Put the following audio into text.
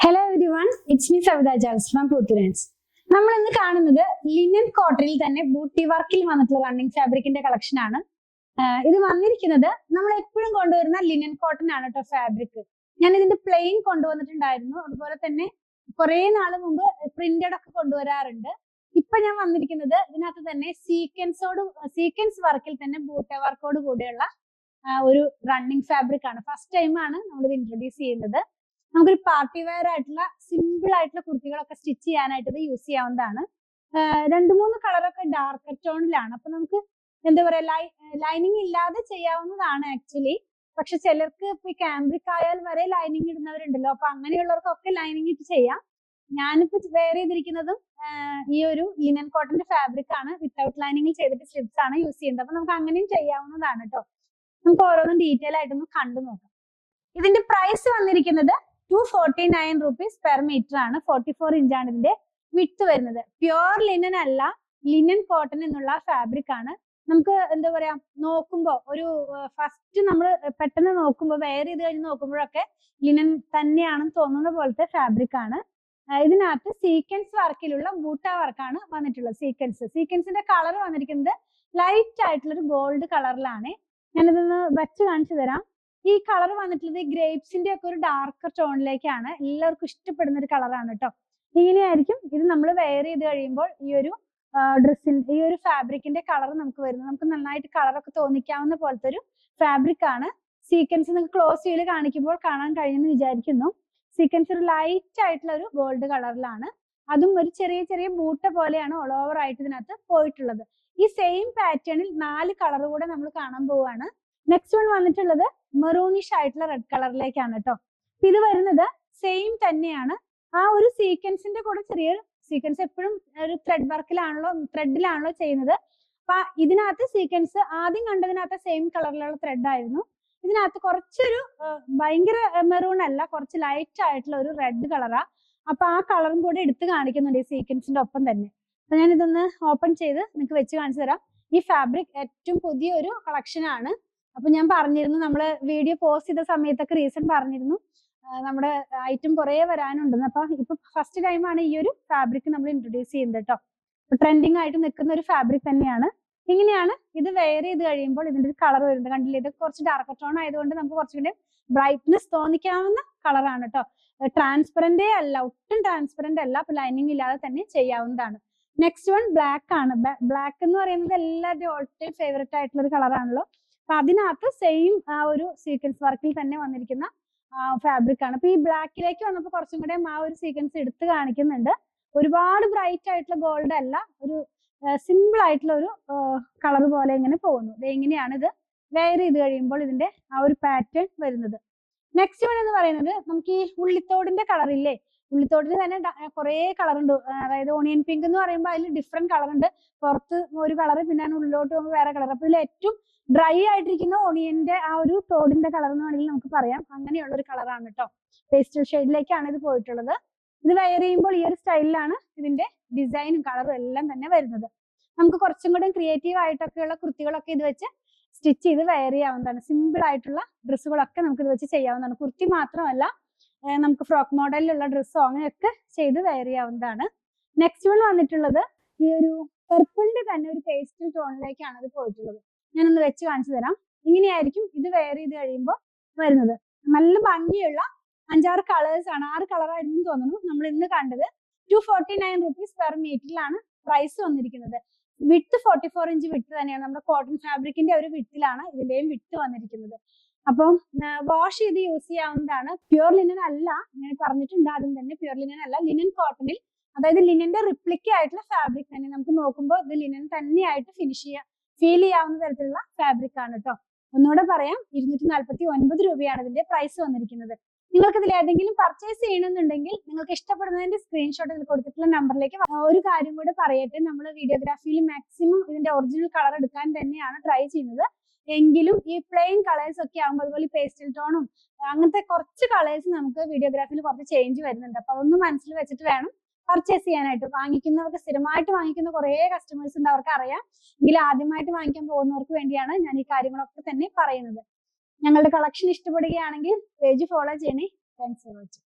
Hello everyone, it's me Savitha ജാൽസ് from പൂത്തുരാൻസ്. നമ്മൾ ഇന്ന് കാണുന്നത് ലിനൻ കോട്ടണിൽ തന്നെ ബൂട്ടി വർക്കിൽ വന്നിട്ടുള്ള റണ്ണിങ് ഫാബ്രിക്കിന്റെ കളക്ഷൻ ആണ്. ഇത് വന്നിരിക്കുന്നത് നമ്മൾ എപ്പോഴും കൊണ്ടുവരുന്ന ലിനൻ കോട്ടൺ ആണ് കേട്ടോ ഫാബ്രിക്. ഞാൻ ഇതിന്റെ പ്ലെയിൻ കൊണ്ടുവന്നിട്ടുണ്ടായിരുന്നു, അതുപോലെ തന്നെ കുറെ നാള് മുമ്പ് പ്രിന്റഡ് ഒക്കെ കൊണ്ടുവരാറുണ്ട്. ഇപ്പൊ ഞാൻ വന്നിരിക്കുന്നത് ഇതിനകത്ത് തന്നെ സീക്വൻസ് വർക്കിൽ തന്നെ ബൂട്ടി വർക്കോട് കൂടിയുള്ള ഒരു റണ്ണിങ് ഫാബ്രിക് ആണ്. ഫസ്റ്റ് ടൈം ആണ് നമ്മൾ ഇത് ഇൻട്രൊഡ്യൂസ് ചെയ്യുന്നത്. നമുക്കൊരു പാർട്ടി വെയർ ആയിട്ടുള്ള സിമ്പിൾ ആയിട്ടുള്ള കുർത്തികളൊക്കെ സ്റ്റിച്ച് ചെയ്യാനായിട്ട് ഇത് യൂസ് ചെയ്യാവുന്നതാണ്. രണ്ട് മൂന്ന് കളറൊക്കെ ഡാർക്ക് ടോണിലാണ്. അപ്പൊ നമുക്ക് എന്താ പറയാ, ലൈനിങ് ഇല്ലാതെ ചെയ്യാവുന്നതാണ് ആക്ച്വലി. പക്ഷെ ചിലർക്ക് ഇപ്പൊ ഈ ക്യാമ്പ്രിക് ആയാൽ വരെ ലൈനിങ് ഇടുന്നവരുണ്ടല്ലോ, അപ്പൊ അങ്ങനെയുള്ളവർക്കൊക്കെ ലൈനിങ് ഇട്ട് ചെയ്യാം. ഞാനിപ്പോ വെയർ ചെയ്തിരിക്കുന്നതും ഈ ഒരു ലിനൻ കോട്ടന്റെ ഫാബ്രിക് ആണ്. വിത്തൗട്ട് ലൈനിങ് ചെയ്തിട്ട് സ്ട്രിപ്സ് ആണ് യൂസ് ചെയ്യുന്നത്. അപ്പൊ നമുക്ക് അങ്ങനെയും ചെയ്യാവുന്നതാണ് കേട്ടോ. നമുക്ക് ഓരോന്നും ഡീറ്റെയിൽ ആയിട്ടൊന്ന് കണ്ടു നോക്കാം. ഇതിന്റെ പ്രൈസ് വന്നിരിക്കുന്നത് 249 rupees പെർ മീറ്റർ ആണ്. 44 ഇഞ്ചാണ് ഇതിന്റെ വിഡ്ത്ത് വരുന്നത്. പ്യുവർ ലിനൻ അല്ല, ലിനൻ കോട്ടൺ എന്നുള്ള ഫാബ്രിക് ആണ്. നമുക്ക് എന്താ പറയാ, നോക്കുമ്പോ ഒരു ഫസ്റ്റ് നമ്മൾ പെട്ടെന്ന് നോക്കുമ്പോൾ വെയർ ചെയ്ത് കഴിഞ്ഞ് നോക്കുമ്പോഴൊക്കെ ലിനൻ തന്നെയാണെന്ന് തോന്നുന്ന പോലത്തെ ഫാബ്രിക് ആണ്. ഇതിനകത്ത് സീക്വൻസ് വർക്കിലുള്ള ബൂട്ട വർക്കാണ് വന്നിട്ടുള്ളത്. സീക്വൻസിന്റെ കളർ വന്നിരിക്കുന്നത് ലൈറ്റ് ആയിട്ടുള്ള ഒരു ഗോൾഡ് കളറിലാണ്. ഞാനിതൊന്ന് വെച്ച് കാണിച്ചു തരാം. ഈ കളർ വന്നിട്ടുള്ളത് ഈ ഗ്രേപ്സിന്റെ ഒക്കെ ഒരു ഡാർക്കർ ടോണിലേക്കാണ്. എല്ലാവർക്കും ഇഷ്ടപ്പെടുന്ന ഒരു കളറാണ് കേട്ടോ. ഇങ്ങനെയായിരിക്കും ഇത് നമ്മൾ വെയർ ചെയ്ത് കഴിയുമ്പോൾ ഈ ഒരു ഡ്രസ്സിന്റെ ഈ ഒരു ഫാബ്രിക്കിന്റെ കളർ നമുക്ക് വരുന്നത്. നമുക്ക് നന്നായിട്ട് കളറൊക്കെ തോന്നിക്കാവുന്ന പോലത്തെ ഒരു ഫാബ്രിക് ആണ്. സീക്വൻസ് നിങ്ങൾക്ക് ക്ലോസ് ചെയ്ത് കാണിക്കുമ്പോൾ കാണാൻ കഴിയുമെന്ന് വിചാരിക്കുന്നു. സീക്വൻസ് ഒരു ലൈറ്റ് ആയിട്ടുള്ള ഒരു ഗോൾഡ് കളറിലാണ്. അതും ഒരു ചെറിയ ചെറിയ ബൂട്ട പോലെയാണ് ഓൾ ഓവർ ആയിട്ട് ഇതിനകത്ത് പോയിട്ടുള്ളത്. ഈ സെയിം പാറ്റേണിൽ 4 കളർ കൂടെ നമ്മൾ കാണാൻ പോവുകയാണ്. നെക്സ്റ്റ് വൺ വന്നിട്ടുള്ളത് മെറൂണിഷ് ആയിട്ടുള്ള റെഡ് കളറിലേക്കാണ് കേട്ടോ. ഇത് വരുന്നത് സെയിം തന്നെയാണ്. ആ ഒരു സീക്വൻസിന്റെ കൂടെ ചെറിയൊരു സീക്വൻസ് എപ്പോഴും ഒരു ത്രെഡിലാണല്ലോ ചെയ്യുന്നത്. അപ്പൊ ഇതിനകത്ത് സീക്വൻസ് ആദ്യം കണ്ടതിനകത്ത് സെയിം കളറിലുള്ള ത്രെഡ് ആയിരുന്നു. ഇതിനകത്ത് കുറച്ചൊരു ഭയങ്കര മെറൂൺ അല്ല, കുറച്ച് ലൈറ്റ് ആയിട്ടുള്ള ഒരു റെഡ് കളറാ. അപ്പൊ ആ കളറും കൂടെ എടുത്ത് കാണിക്കുന്നുണ്ട് ഈ സീക്വൻസിന്റെ ഒപ്പം തന്നെ. അപ്പൊ ഞാൻ ഇതൊന്ന് ഓപ്പൺ ചെയ്ത് നിങ്ങൾക്ക് വെച്ച് കാണിച്ചു തരാം. ഈ ഫാബ്രിക് ഏറ്റവും പുതിയ ഒരു കളക്ഷൻ ആണ്. അപ്പൊ ഞാൻ പറഞ്ഞിരുന്നു, നമ്മള് വീഡിയോ പോസ്റ്റ് ചെയ്ത സമയത്തൊക്കെ റീസൺ പറഞ്ഞിരുന്നു നമ്മുടെ ഐറ്റം കുറെ വരാനുണ്ടെന്ന്. അപ്പൊ ഇപ്പൊ ഫസ്റ്റ് ടൈമാണ് ഈ ഒരു ഫാബ്രിക് നമ്മൾ ഇൻട്രൊഡ്യൂസ് ചെയ്യുന്നത് കേട്ടോ. ട്രെൻഡിങ് ആയിട്ട് നിൽക്കുന്ന ഒരു ഫാബ്രിക് തന്നെയാണ്. ഇങ്ങനെയാണ് ഇത് വെയർ ചെയ്ത് കഴിയുമ്പോൾ ഇതിന്റെ ഒരു കളർ വരുന്നത്. കണ്ടില്ലേ, ഇത് കുറച്ച് ഡാർക്ക് ടോൺ ആയതുകൊണ്ട് നമുക്ക് കുറച്ചുകൂടി ബ്രൈറ്റ്നെസ് തോന്നിക്കാവുന്ന കളറാണ് കേട്ടോ. ട്രാൻസ്പെറന്റേ അല്ല, ഒട്ടും ട്രാൻസ്പെറന്റ് അല്ല. അപ്പൊ ലൈനിങ് ഇല്ലാതെ തന്നെ ചെയ്യാവുന്നതാണ്. നെക്സ്റ്റ് വൺ ബ്ലാക്ക് ആണ്. ബ്ലാക്ക് എന്ന് പറയുന്നത് എല്ലാവരുടെയും ഓൾ ടൈം ഫേവറേറ്റ് ആയിട്ടുള്ള ഒരു കളറാണല്ലോ. അപ്പൊ അതിനകത്ത് സെയിം ആ ഒരു സീക്വൻസ് വർക്കിൽ തന്നെ വന്നിരിക്കുന്ന ഫാബ്രിക് ആണ്. അപ്പൊ ഈ ബ്ലാക്കിലേക്ക് വന്നപ്പോൾ കുറച്ചും കൂടെ ആ ഒരു സീക്വൻസ് എടുത്ത് കാണിക്കുന്നുണ്ട്. ഒരുപാട് ബ്രൈറ്റ് ആയിട്ടുള്ള ഗോൾഡ് അല്ല, ഒരു സിമ്പിൾ ആയിട്ടുള്ള ഒരു കളർ പോലെ ഇങ്ങനെ പോകുന്നു. ഇത് എങ്ങനെയാണ് ഇത് വെയർ ചെയ്ത് കഴിയുമ്പോൾ ഇതിന്റെ ആ ഒരു പാറ്റേൺ വരുന്നത്. നെക്സ്റ്റ് വൺ എന്ന് പറയുന്നത് നമുക്ക് ഈ ഉള്ളിത്തോടിന്റെ കളർ ഇല്ലേ, ഉള്ളിത്തോടിന് തന്നെ കുറെ കളർ ഉണ്ട്. അതായത് ഓണിയൻ പിങ്ക് എന്ന് പറയുമ്പോൾ അതിൽ ഡിഫറെന്റ് കളർ ഉണ്ട്. പുറത്ത് ഒരു കളർ, പിന്നെ ഉള്ളിലോട്ട് പോകുമ്പോൾ വേറെ കളർ. അപ്പൊ ഇതിൽ ഏറ്റവും ഡ്രൈ ആയിട്ടിരിക്കുന്ന ഓണിയന്റെ ആ ഒരു തോടിന്റെ കളർ എന്ന് വേണമെങ്കിൽ നമുക്ക് പറയാം. അങ്ങനെയുള്ള ഒരു കളറാണ് കേട്ടോ. പേസ്റ്റൽ ഷെയ്ഡിലേക്കാണ് ഇത് പോയിട്ടുള്ളത്. ഇത് വെയർ ചെയ്യുമ്പോൾ ഈ ഒരു സ്റ്റൈലിലാണ് ഇതിന്റെ ഡിസൈനും കളറും എല്ലാം തന്നെ വരുന്നത്. നമുക്ക് കുറച്ചും കൂടെ ക്രിയേറ്റീവ് ആയിട്ടൊക്കെയുള്ള കുർത്തികളൊക്കെ ഇത് വെച്ച് സ്റ്റിച്ച് ചെയ്ത് വെയർ ചെയ്യാവുന്നതാണ്. സിമ്പിൾ ആയിട്ടുള്ള ഡ്രസ്സുകളൊക്കെ നമുക്ക് ഇത് വെച്ച് ചെയ്യാവുന്നതാണ്. കുർത്തി മാത്രമല്ല, നമുക്ക് ഫ്രോക്ക് മോഡലിലുള്ള ഡ്രസ്സോ അങ്ങനെയൊക്കെ ചെയ്ത് വെയർ ചെയ്യാവുന്നതാണ്. നെക്സ്റ്റ് വൺ വന്നിട്ടുള്ളത് ഈ ഒരു പർപ്പിളിന്റെ തന്നെ ഒരു പേസ്റ്റൽ ടോണിലേക്കാണ് ഇത് പോയിട്ടുള്ളത്. ഞാനൊന്ന് വെച്ച് കാണിച്ചു തരാം. ഇങ്ങനെയായിരിക്കും ഇത് വെയർ ചെയ്ത് കഴിയുമ്പോൾ വരുന്നത്. നല്ല ഭംഗിയുള്ള 5-6 കളേഴ്സ് ആണ്. 6 കളറായിരുന്നു തോന്നുന്നു നമ്മൾ ഇന്ന് കണ്ടത്. 249 rupees പെർ മീറ്ററിലാണ് പ്രൈസ് വന്നിരിക്കുന്നത്. വിഡ്ത്ത് 44 ഇഞ്ച് വിഡ്ത്ത് തന്നെയാണ്. നമ്മുടെ കോട്ടൺ ഫാബ്രിക്കിന്റെ ഒരു വിഡ്ത്തിലാണ് ഇതിന്റെയും വിഡ്ത്ത് വന്നിരിക്കുന്നത്. അപ്പം വാഷ് ചെയ്ത് യൂസ് ചെയ്യാവുന്നതാണ്. പ്യുവർ ലിനൻ അല്ല, ഞാൻ പറഞ്ഞിട്ടുണ്ട് ആദ്യം തന്നെ, പ്യുവർ ലിനൻ അല്ല, ലിനൻ കോട്ടണിൽ, അതായത് ലിനന്റെ റിപ്ലിക്ക ആയിട്ടുള്ള ഫാബ്രിക് തന്നെ. നമുക്ക് നോക്കുമ്പോൾ ഇത് ലിനൻ തന്നെയായിട്ട് ഫീൽ ചെയ്യാവുന്ന തരത്തിലുള്ള ഫാബ്രിക് ആണ് കേട്ടോ. ഒന്നുകൂടെ പറയാം, 249 രൂപയാണ് ഇതിന്റെ പ്രൈസ് വന്നിരിക്കുന്നത്. നിങ്ങൾക്ക് ഇതിൽ ഏതെങ്കിലും പർച്ചേസ് ചെയ്യണമെന്നുണ്ടെങ്കിൽ നിങ്ങൾക്ക് ഇഷ്ടപ്പെടുന്നതിന്റെ സ്ക്രീൻഷോട്ട് ഇതിൽ കൊടുത്തിട്ടുള്ള നമ്പറിലേക്ക്. ഒരു കാര്യം കൂടെ പറയട്ടെ, നമ്മൾ വീഡിയോഗ്രാഫിയിൽ മാക്സിമം ഇതിന്റെ ഒറിജിനൽ കളർ എടുക്കാൻ തന്നെയാണ് ട്രൈ ചെയ്യുന്നത്. എങ്കിലും ഈ പ്ലെയിൻ കളേഴ്സ് ഒക്കെ ആകുമ്പോൾ, അതുപോലെ പേസ്റ്റൽ ടോണും അങ്ങനത്തെ കുറച്ച് കളേഴ്സ് നമുക്ക് വീഡിയോഗ്രാഫിയിൽ കുറച്ച് ചേഞ്ച് വരുന്നുണ്ട്. അപ്പൊ അതൊന്നും മനസ്സിൽ വെച്ചിട്ട് വേണം പർച്ചേസ് ചെയ്യാനായിട്ട്. വാങ്ങിക്കുന്നവർക്ക്, സ്ഥിരമായിട്ട് വാങ്ങിക്കുന്ന കുറെ കസ്റ്റമേഴ്സ് ഉണ്ട്, അവർക്ക് അറിയാം. എങ്കിലും ആദ്യമായിട്ട് വാങ്ങിക്കാൻ പോകുന്നവർക്ക് വേണ്ടിയാണ് ഞാൻ ഈ കാര്യങ്ങളൊക്കെ തന്നെ പറയുന്നത്. ഞങ്ങളുടെ കളക്ഷൻ ഇഷ്ടപ്പെടുകയാണെങ്കിൽ പേജ് ഫോളോ ചെയ്യണേ. Thanks for watching.